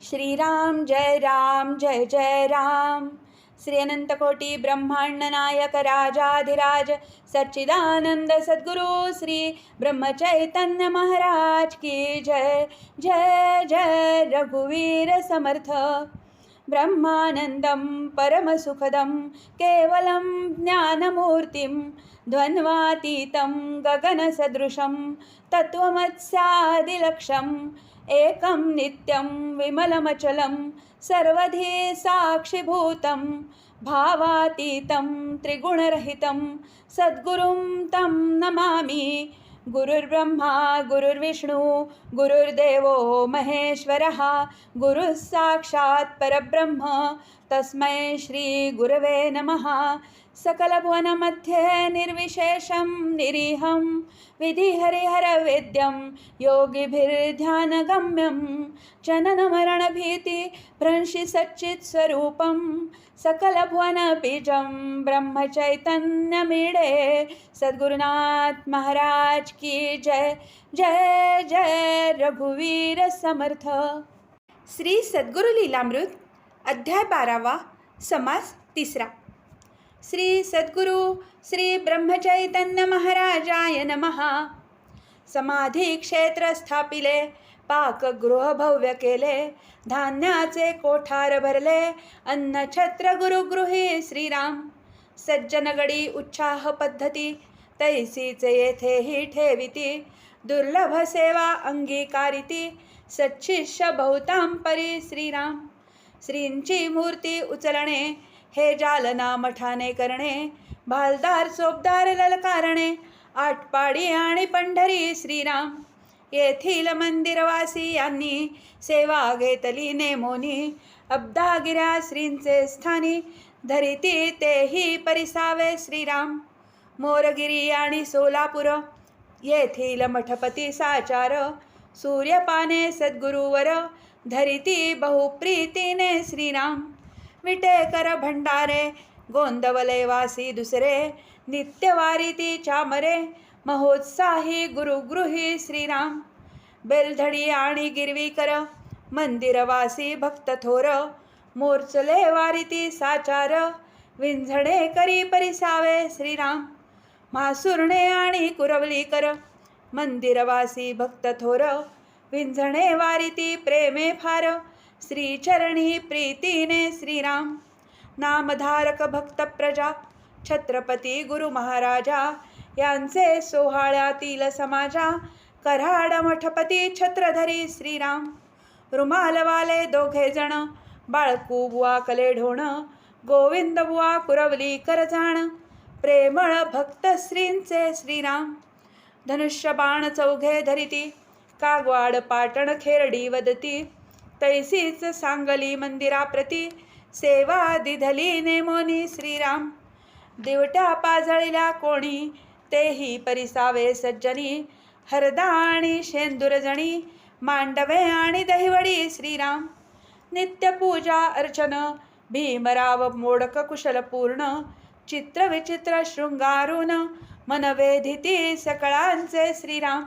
श्रीराम जय जय राम। श्री अनंतकोटी ब्रह्मांड नायक राजाधिराज सच्चिदानंद सद्गुरु श्री ब्रह्मचैतन्य महाराज की जय। जय जय रघुवीर समर्थ। ब्रह्मानंदं परमसुखदं केवलं ज्ञानमूर्तिं द्वन्द्वातीतं गगनसदृशं तत्त्वमस्यादिलक्ष्यम् एकं नित्यं विमलमचलं सर्वधी साक्षिभूतं भावातीतं त्रिगुणरहितं सद्गुरुं तं नमामि। गुरुर्ब्रह्मा गुरुर्विष्णु गुरुर्देवो महेश्वरः गुरुः साक्षात् परब्रह्म तस्मै श्री गुरवे नमः। सकलभुवनमध्ये निर्विशेषं निरीहं विधिहरिहरवेद्यं योगिभिर्ध्यानगम्यं जननमरणभीतिभ्रंशि सच्चित्स्वरूपं सकलभुवनबीजं ब्रह्मचैतन्यमीडे सद्गुरुनाथ महाराज की जय। जय जय रघुवीर समर्थ। श्री सद्गुरु लीलामृत अध्याय 12 समास 3। श्री सद्गुरु श्री ब्रह्मचैतन्य महाराजाय नमः। समाधी क्षेत्र स्थापिले पाकगृह भव्य केले धान्याचे कोठार भरले अन्नछत्र गुरुगृही श्रीराम। सज्जनगडी उच्छाह पद्धती तैसीच येथेही ठेविती दुर्लभ सेवा अंगीकारिती सच्छिष्य बहुतां परी श्रीराम। श्रींची मूर्ती उचलणे हे जालना मठाने करणे भालदार सोबदार ललकारणे आटपाडी आणि पंढरी श्रीराम। येथील मंदिरवासी यांनी सेवा घेतली नेमोनी अब्दागिऱ्या श्रींचे स्थानी धरिती तेही परिसावे श्रीराम। मोरगिरी आणि सोलापूर येथील मठपती साचार सूर्यपाने सद्गुरुवर धरिती बहुप्रीतीने श्रीराम। विटेकर भंडारे गोंदवले वासी दुसरे नित्यवारीती चामरे महोत्साही गुरुगृही श्रीराम। बेलधडी आणि गिरवीकर मंदिरवासी भक्त थोर मोर्चले वारीती साचार विंझणे करी परिसावे श्रीराम। म्हासुर्णे आणि कुरवलीकर मंदिरवासी भक्त थोर विंझणे वारीती प्रेमे फार श्रीचरणी प्रीतीने श्रीराम। नामधारक भक्त प्रजा छत्रपती गुरु महाराजा यांचे सोहाळ्यातील समाजा कराड मठपती छत्रधरी श्रीराम। रुमालवाले दोघे जण बाळकू बुवा कलेढोण गोविंद बुवा कुरवली करजाण प्रेमळ भक्त श्रींचे श्रीराम। धनुष्य बाण चौघे धरिती कागवाड पाटण खेरडी वदती तैसीच सांगली मंदिराप्रती सेवा दिधली नेमोनी श्रीराम। दिवट्या पाजळील्या कोणी तेही परिसावे सज्जनी हरदा आणि शेंदुरजणी मांडवे आणि दहिवडी श्रीराम। नित्यपूजा अर्चन भीमराव मोडक कुशलपूर्ण चित्रविचित्र शृंगारून मनवेधिती सकळांचे श्रीराम।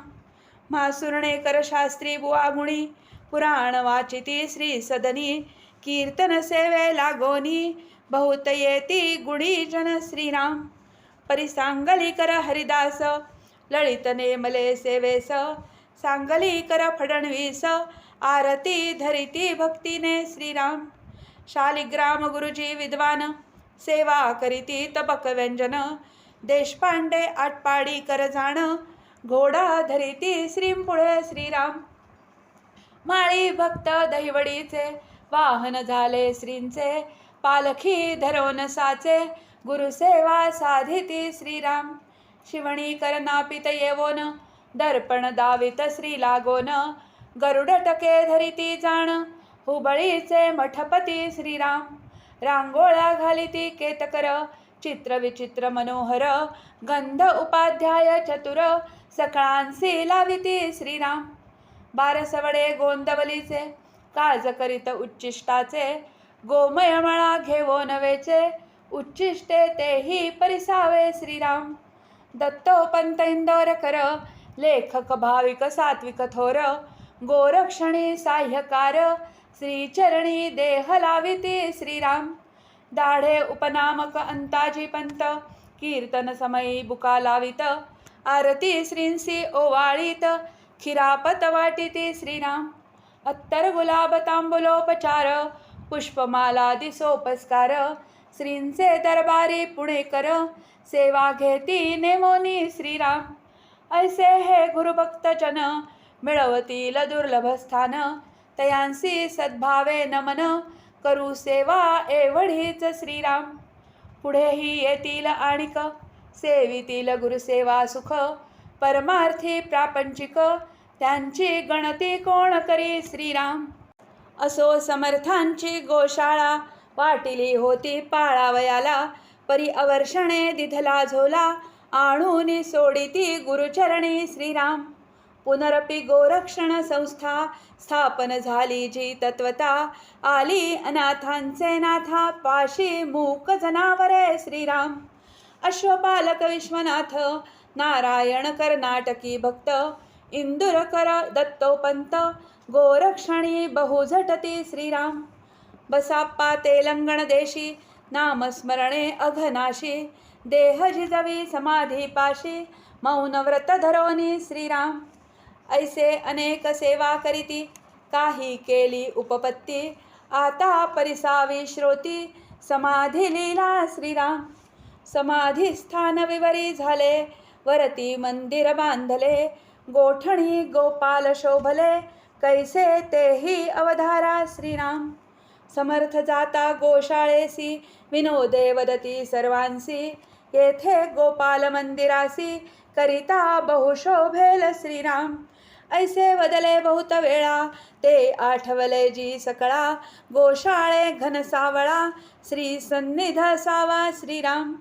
म्हासुर्णेकर शास्त्री बुवा गुणी पुराण वाचिती श्री सदनी कीर्तन सेवे लागोनी बहुत येती गुणी जन श्रीराम। परिसांगलीकर हरिदास ललित नेमले सेवेस सांगलीकर फडणवीस आरती धरिती भक्तीने श्रीराम। शालिग्राम गुरुजी विद्वान सेवा करीती तबक व्यंजन देशपांडे आटपाडी करजाण घोडा धरिती श्रींपुढे श्रीराम। माळी भक्त दहिवडीचे वाहन झाले श्रींचे पालखी धरवून साचे गुरुसेवा साधिती श्रीराम। शिवणी करनापित येवोन दर्पण दावित श्री लागोन गरुड टके धरिती जाण हुबळीचे मठपती श्रीराम। रांगोळ्या घालिती केतकर चित्रविचित्र मनोहर गंध उपाध्याय चतुर सकळांसी लाविती श्रीराम। बारसवडे गोंदवलीचे काज करीत उच्चिष्टाचे गोमयमळा घेवोन वेचे उच्चिष्टे तेही परिसावे श्रीराम। दत्तोपंत इंदोरकर लेखक भाविक सात्विक थोर गोरक्षणी साह्यकार श्रीचरणी देह लाविती श्रीराम. दाढे उपनामक अंताजी पंत, कीर्तन समयी बुका लावित. आरती श्रींसी ओवाळीत, खिरापत वाटिती श्रीराम. अत्तर गुलाब तांबुलोपचार, पुष्पमाला दिसोपस्कार. श्रींचे दरबारी पुणेकर, सेवा घेती नेमोनी श्रीराम. ऐसे हे गुरुभक्त जन, मिळवतील दुर्लभ स्थान. तयांसी सद्भावे नमन, करू सेवा एवढीच श्रीराम. पुढेही येतील आणिक, सेवितील गुरुसेवा सुख. परमार्थी प्रापंचिक, त्यांची गणती कोण करी श्रीराम. असो समर्थांची गोशाळा, वाटिली होती पाळावयाला. परी अवर्षणे दिधला झोला, आणून सोडिती गुरुचरणी श्रीराम. पुनरपि गोरक्षण संस्था, स्थापन झाली जी तत्वता. आली अनाथांचे नाथा, पाशी मूक जनावरे श्रीराम. अश्वपालक विश्वनाथ, नारायण कर्नाटकी भक्त. इंदुरकर दत्तोपंत, गोरक्षणी बहु झटती श्रीराम. बसाप्पा तेलंगण देशी, नामस्मरणे अघनाशी. देह जिजवी समाधी पाशी, मौन व्रत धरोनी श्रीराम. ऐसे अनेक सेवा करीती, काही केली उपपत्ती. आता परिसावी श्रोती, समाधी लीला श्रीराम. समाधी स्थान विवरी झाले, वरती मंदिर बांधले. गोठणी गोपाल शोभले, कैसे तेही अवधारा श्रीराम. समर्थ जाता गोशाळेसी, विनोदे वदती सर्वांसी. येथे गोपाल मंदिरासी, करिता बहुशोभेल श्रीराम. ऐसे वदले बहुत वेळा, ते आठवले जी सकळा. गोशाळे घन सावळा, श्री सन्निध सावा श्रीराम.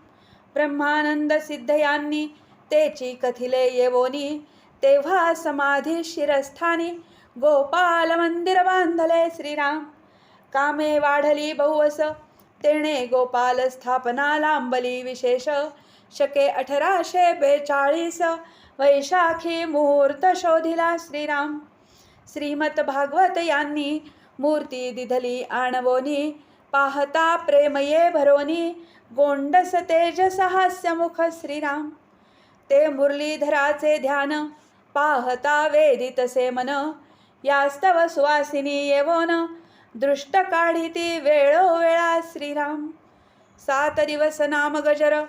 ब्रह्मानंद सिद्ध यांनी, तेची कथिले येवोनी. तेव्हा समाधी शिरस्थानी, गोपाल मंदिर बांधले श्रीराम. कामे वाढली बहुवस, तेणे गोपाल स्थापना लांबली विशेष. शके 1842, वैशाखी मुहूर्त शोधिला श्रीराम. श्रीमत भागवत यांनी, मूर्ती दिधली आणवोनी. पाहता प्रेमये भरोनी, गोंडस तेजस हास्यमुख श्रीराम. ते मुरलीधराचे ध्यान, पाहता वेदितसे मन. यास्तव सुवासिनी येवोन, दृष्ट काढिती वेळोवेळा श्रीराम. 7 दिवस नाम गजर,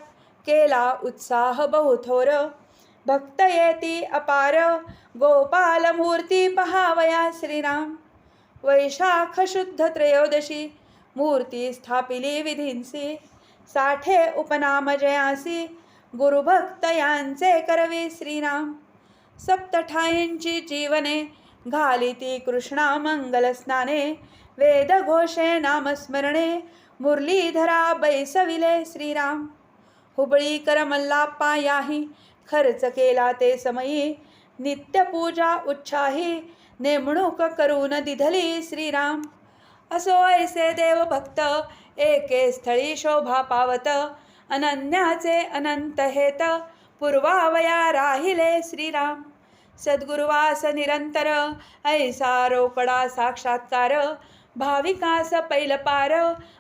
केला उत्साह बहुथोर. भक्त येती अपार, गोपाल मूर्ती पहावया श्रीराम. वैशाख शुद्ध त्रयोदशी, मूर्ती स्थापिली विधींसी. 60 उपनाम जयांसी, गुरुभक्त यांचे करवी श्रीराम. सप्तठाईंची जीवने, घालिती कृष्णा मंगल स्नाने. वेद घोषे नामस्मरणे, मुरलीधरा बैसविले श्रीराम. हुबळीकर मल्लाप्पा याही, खर्च केला ते समयी. नित्यपूजा उत्साही, नेमणूक करून दिधली श्रीराम. असो ऐसे देव भक्त, एके स्थळी शोभा पावत. अनन्याचे अनंत हेत, पूर्वावया राहिले श्रीराम. सद्गुरुवास निरंतर, ऐसा रोकडा साक्षात्कार. भाविकास पैलपार,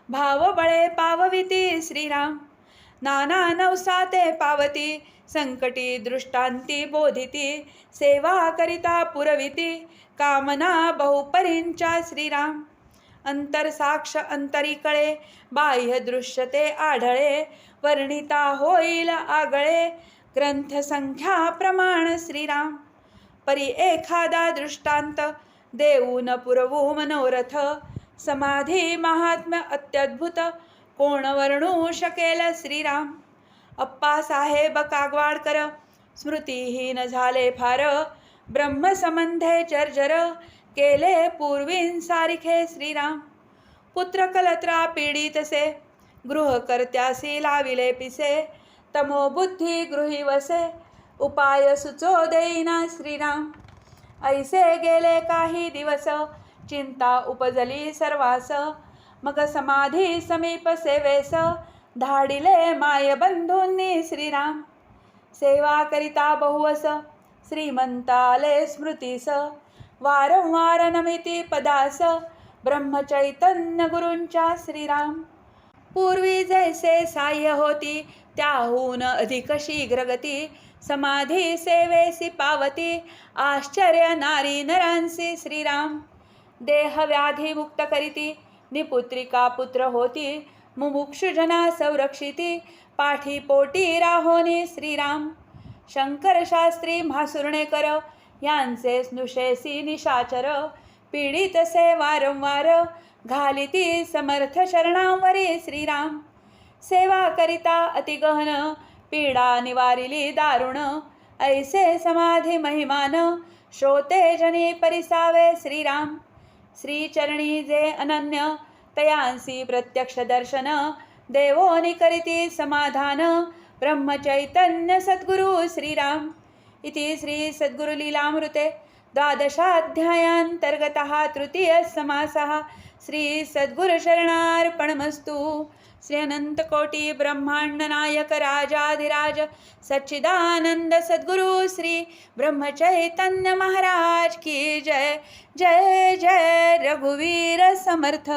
भावबळे पावविती श्रीराम. नाना नवसाते पावती, संकटी दृष्टांती बोधिती. सेवा करिता पुरविती, कामना बहुपरींच्या श्रीराम. अंतरसाक्ष अंतरी कळे, बाह्य दृश्यते आढळे. वर्णिता होईल आगळे, ग्रंथ संख्या प्रमाण श्रीराम. परी एखादा दृष्टांत, देऊन पुरवू मनोरथ. समाधी महात्म्य अत्यद्भुत, कोण वर्णू शकेल श्रीराम. अप्पासाहेब कागवाडकर, स्मृतिहीन झाले फार. ब्रह्मसंबंधे जर्जर, केले पूर्वींसारिखे श्रीराम. पुत्र कलत्रा पीडितसे, गृहकर्त्यासी लाविले पिसे. तमोबुद्धी गृही वसे, उपाय सुचो देईना श्रीराम. ऐसे गेले काही दिवस, चिंता उपजली सर्वास. मग समाधी समीप सेवेस, धाडिले माय बंधूंनी श्रीराम. सेवा करिता बहुवस, श्रीमंताले स्मृतीस. वारंवार नमिती पदास, ब्रह्मचैतन्य गुरूंच्या श्रीराम. पूर्वी जैसे साह्य होती त्याहून अधिक शीघ्र गती, समाधी सेवेसी पावती आश्चर्य नारी नरांसी श्रीराम. देह व्याधी मुक्त करीती निपुत्रिका पुत्र होती, मुमुक्षुजना संरक्षिती पाठी पोटी राहोनी श्रीराम. शंकर शास्त्री म्हासुर्णेकर यांचे स्नुषेसी निशाचर, पीडित से वारंवार घालिती समर्थ शरणांवरी श्रीराम. सेवा करिता अतिगहन पीडा निवारिली दारुण, ऐसे समाधी महिमान श्रोते जनी परिसावे श्रीराम. श्रीचरणी जे अनन्य तयांसी प्रत्यक्ष दर्शन, देवोनी करीती समाधान ब्रह्मचैतन्य सद्गुरु श्रीराम. इति श्री सद्गुरुलीलामृते द्वादशाध्यायान्तर्गतः तृतीय समासः. श्री सद्गुरुशरणार्पणमस्तु. श्री अनंतकोटी ब्रह्मांड नायक राजाधिराज सच्चिदानंद सद्गुरु श्री ब्रह्मचैतन्य महाराज की जय. जय जय रघुवीर समर्थ.